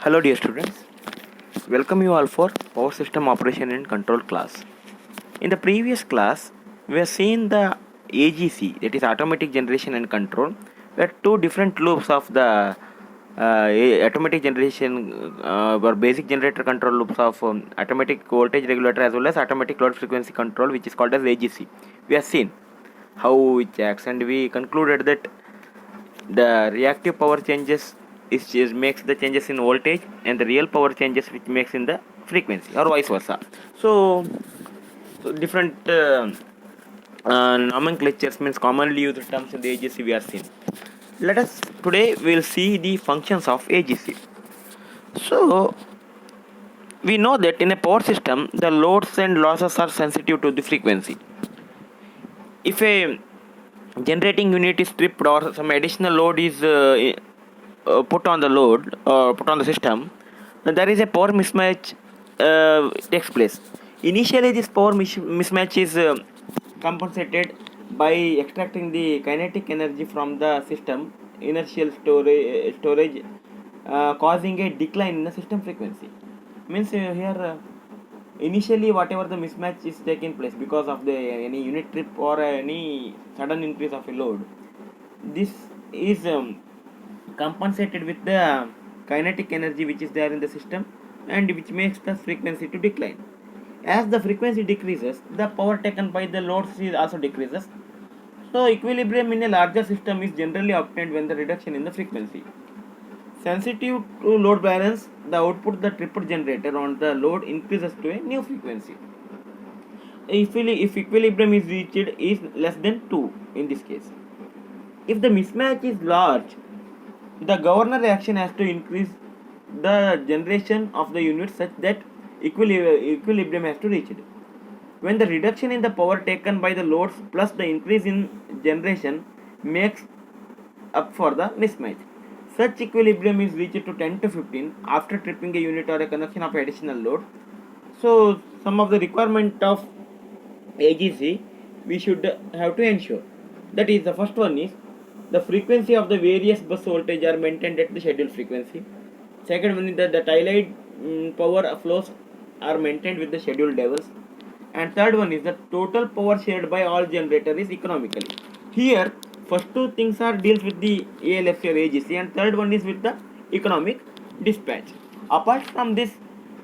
Hello dear students, welcome you all for Power System Operation and Control class. In the previous class, we have seen the AGC, that is Automatic Generation and Control, where two different loops of the automatic generation or basic generator control loops of automatic voltage regulator as well as automatic load frequency control, which is called as AGC. We have seen how it acts, and we concluded that the reactive power changes is makes the changes in voltage, and the real power changes which makes in the frequency, or vice versa. So different nomenclatures means commonly used terms in the AGC we are seeing. Let us today we'll see the functions of AGC. So we know that in a power system the loads and losses are sensitive to the frequency. If a generating unit is tripped or some additional load is put on the load or put on the system, there is a power mismatch takes place. Initially this power mismatch is compensated by extracting the kinetic energy from the system inertial storage causing a decline in the system frequency. Means here initially whatever the mismatch is taking place because of the any unit trip or any sudden increase of a load, this is compensated with the kinetic energy which is there in the system, and which makes the frequency to decline. As the frequency decreases, the power taken by the loads is also decreases. So equilibrium in a larger system is generally obtained when the reduction in the frequency. Sensitive to load balance, the output the tripped generator on the load increases to a new frequency. If equilibrium is reached is less than 2 in this case. If the mismatch is large, the governor reaction has to increase the generation of the unit such that equilibrium has to reach it. When the reduction in the power taken by the loads plus the increase in generation makes up for the mismatch, such equilibrium is reached to 10 to 15 after tripping a unit or a connection of additional load. So some of the requirement of AGC we should have to ensure. That is, the first one is the frequency of the various bus voltage are maintained at the scheduled frequency. Second one is that the tiled power flows are maintained with the scheduled levels. And third one is the total power shared by all generators is economically. Here first two things are deals with the ALFC or AGC, and third one is with the economic dispatch. Apart from this,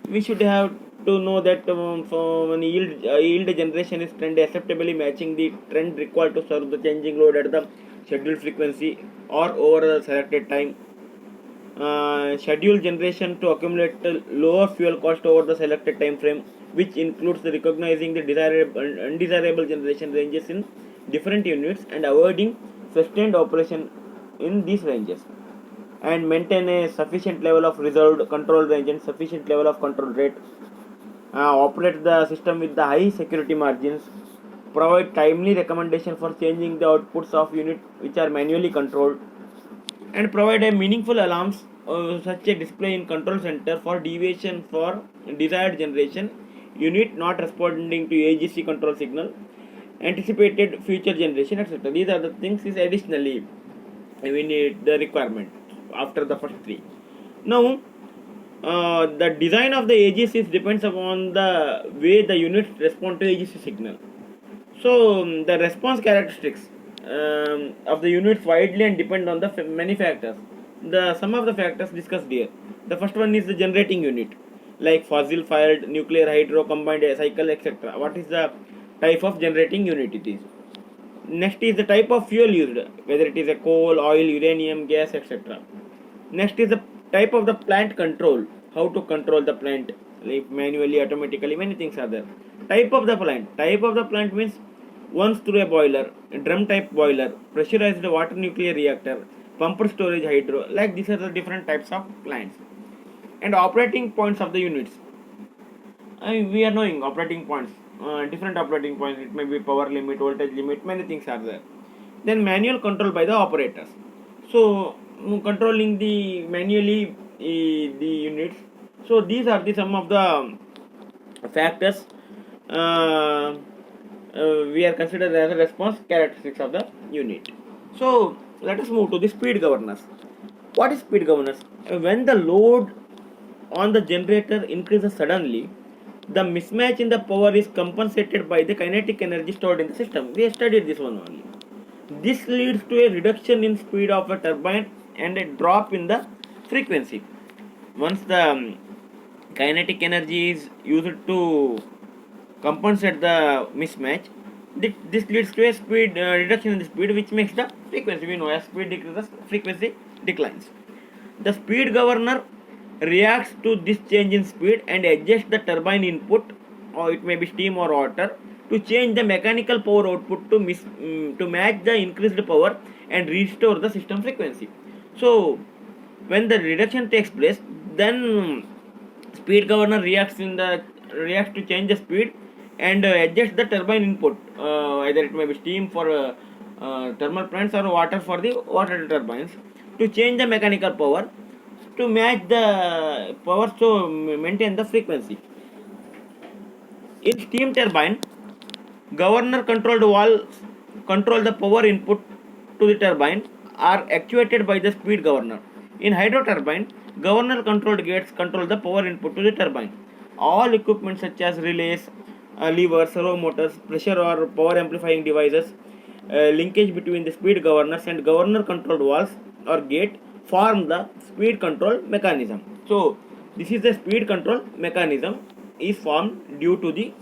we should have to know that for yield generation is trend acceptably matching the trend required to serve the changing load at the scheduled frequency or over the selected time. Schedule generation to accumulate lower fuel cost over the selected time frame, which includes the recognizing the desirable and undesirable generation ranges in different units and avoiding sustained operation in these ranges, and maintain a sufficient level of reserved control range and sufficient level of control rate. Operate the system with the high security margins. Provide timely recommendation for changing the outputs of unit which are manually controlled, and provide a meaningful alarms such a display in control center for deviation for desired generation unit not responding to AGC control signal, anticipated future generation, etc. These are the things is additionally we need the requirement after the first three. Now the design of the AGCs depends upon the way the units respond to AGC signal. So the response characteristics of the units widely and depend on the many factors. The some of the factors discussed here. The first one is the generating unit, like fossil fired, nuclear, hydro, combined cycle, etc. What is the type of generating unit it is? Next is the type of fuel used, whether it is a coal, oil, uranium, gas, etc. Next is the type of the plant control, how to control the plant, like manually, automatically, many things are there. Type of the plant means once through a boiler, a drum type boiler, pressurized water nuclear reactor, pumped storage hydro, like these are the different types of plants. And operating points of the units. We are knowing operating points, different operating points, it may be power limit, voltage limit, many things are there. Then manual control by the operators. So controlling the manually the units. So these are the some of the factors we are considered as a response characteristics of the unit. So let us move to the speed governors. What is speed governors? When the load on the generator increases suddenly, the mismatch in the power is compensated by the kinetic energy stored in the system. We studied this one only. This leads to a reduction in speed of a turbine and a drop in the frequency. Once the kinetic energy is used to compensate the mismatch, this leads to a speed reduction in the speed, which makes the frequency. We know as speed decreases, frequency declines. The speed governor reacts to this change in speed and adjusts the turbine input, or it may be steam or water, to change the mechanical power output to match the increased power and restore the system frequency. So when the reduction takes place, then speed governor reacts to change the speed and adjust the turbine input, either it may be steam for thermal plants or water for the water turbines, to change the mechanical power to match the power, to maintain the frequency. In steam turbine, governor controlled valves control the power input to the turbine are actuated by the speed governor. In hydro turbine, governor controlled gates control the power input to the turbine. All equipment such as relays, levers, servo motors, pressure or power amplifying devices, linkage between the speed governors and governor controlled valves or gate form the speed control mechanism. So this is the speed control mechanism is formed due to the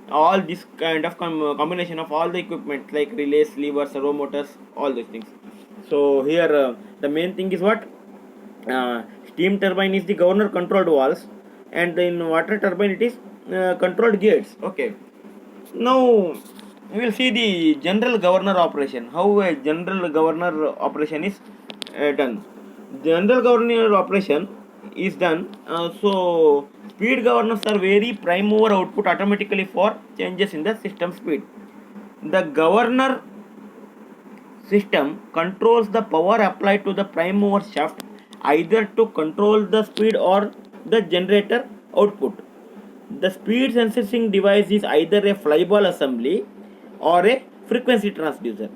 all this kind of combination of all the equipment like relays, levers, servo motors, all these things. So here the main thing is what, steam turbine is the governor controlled valves, and in water turbine it is controlled gates. Okay, now we will see the general governor operation, how a general governor operation is done. General governor operation is done, so speed governors are vary prime mover output automatically for changes in the system speed. The governor system controls the power applied to the prime mover shaft either to control the speed or the generator output. The speed sensing device is either a flyball assembly or a frequency transducer.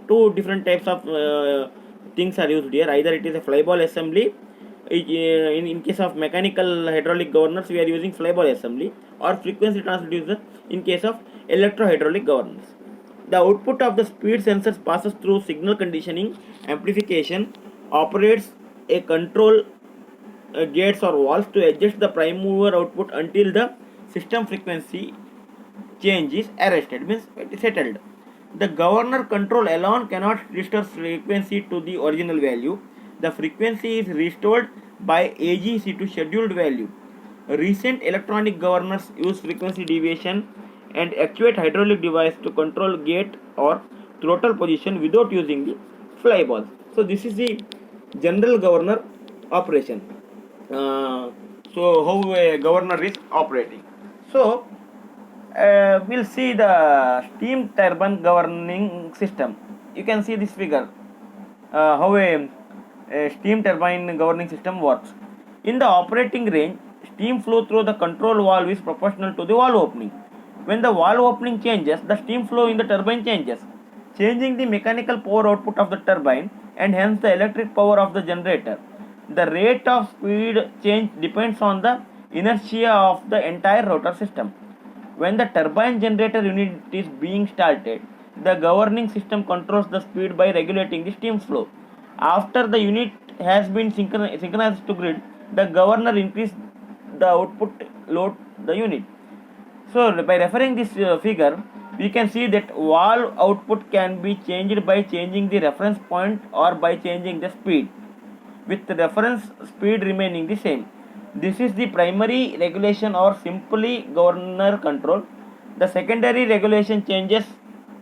Two different types of things are used here. Either it is a flyball assembly, in case of mechanical hydraulic governors we are using flyball assembly, or frequency transducer in case of electro hydraulic governors. The output of the speed sensors passes through signal conditioning amplification, operates a control gates or valves to adjust the prime mover output until the system frequency change is arrested, means it is settled. The governor control alone cannot restore frequency to the original value. The frequency is restored by AGC to scheduled value. Recent electronic governors use frequency deviation and actuate hydraulic device to control gate or throttle position without using the flyballs. So this is the general governor operation. So how a governor is operating. So we'll see the steam turbine governing system. You can see this figure, how a steam turbine governing system works. In the operating range, steam flow through the control valve is proportional to the valve opening. When the valve opening changes, the steam flow in the turbine changes, changing the mechanical power output of the turbine and hence the electric power of the generator. The rate of speed change depends on the inertia of the entire rotor system. When the turbine generator unit is being started, the governing system controls the speed by regulating the steam flow. After the unit has been synchronized to grid, the governor increases the output load the unit. So by referring this figure, we can see that valve output can be changed by changing the reference point or by changing the speed, with the reference speed remaining the same. This is the primary regulation or simply governor control. The secondary regulation changes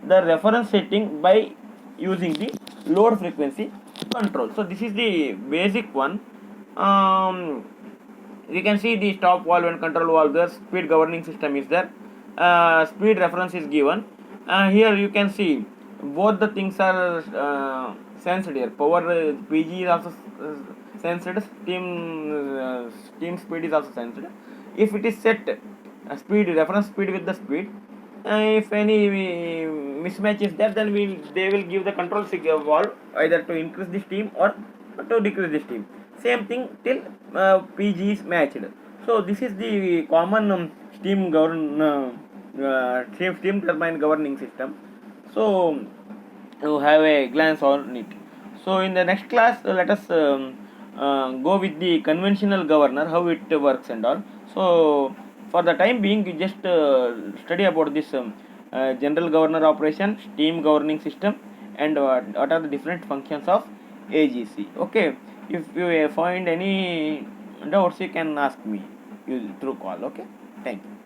the reference setting by using the load frequency control. So this is the basic one. We can see the stop valve and control valve there. Speed governing system is there. Speed reference is given. Here you can see both the things are sensed here. Power PG is also sensed. Steam speed is also sensed. If it is set speed reference speed with the speed, if any mismatch is there, then they will give the control valve either to increase the steam or to decrease the steam. Same thing till PG is matched. So this is the common steam turbine governing system. So you have a glance on it. So in the next class, let us go with the conventional governor, how it works and all. So for the time being, you just study about this general governor operation, steam governing system, and what are the different functions of AGC. Okay, if you find any doubts, you can ask me through call. Okay, thank you.